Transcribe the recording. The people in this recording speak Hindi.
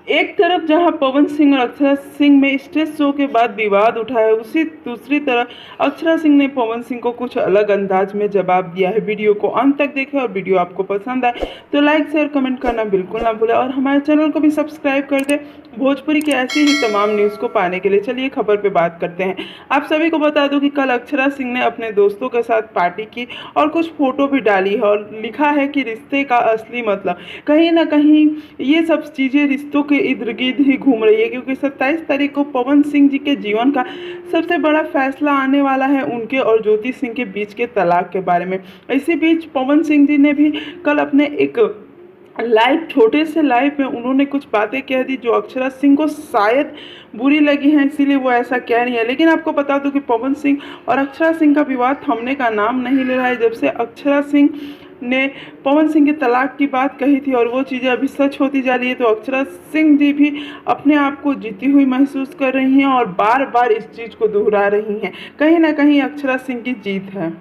एक तरफ जहां पवन सिंह और अक्षरा सिंह में स्टेज शो के बाद विवाद उठा है, उसी दूसरी तरफ अक्षरा सिंह ने पवन सिंह को कुछ अलग अंदाज में जवाब दिया है। वीडियो को अंत तक देखें और वीडियो आपको पसंद आए तो लाइक शेयर कमेंट करना बिल्कुल ना भूलें और हमारे चैनल को भी सब्सक्राइब कर दें भोजपुरी की ऐसी ही तमाम न्यूज़ को पाने के लिए। चलिए खबर पे बात करते हैं। आप सभी को बता दूं कि कल अक्षरा सिंह ने अपने दोस्तों के साथ पार्टी की और कुछ फोटो भी डाली है और लिखा है कि रिश्ते का असली मतलब। कहीं ना कहीं ये सब चीज़ें रिश्तों के इर्द गिर्द ही घूम रही है, क्योंकि 27 तारीख को पवन सिंह जी के जीवन का सबसे बड़ा फैसला आने वाला है उनके और ज्योति सिंह के बीच के तलाक के बारे में। इसी बीच पवन सिंह जी ने भी कल अपने एक लाइव, छोटे से लाइव में उन्होंने कुछ बातें कह दी जो अक्षरा सिंह को शायद बुरी लगी हैं, इसीलिए वो ऐसा कह रही है। लेकिन आपको बता दूं कि पवन सिंह और अक्षरा सिंह का विवाद थमने का नाम नहीं ले रहा है। जब से अक्षरा सिंह ने पवन सिंह के तलाक की बात कही थी और वो चीज़ें अभी सच होती जा रही है, तो अक्षरा सिंह जी भी अपने आप को जीती हुई महसूस कर रही हैं और बार बार इस चीज़ को दोहरा रही हैं। कहीं ना कहीं अक्षरा सिंह की जीत है।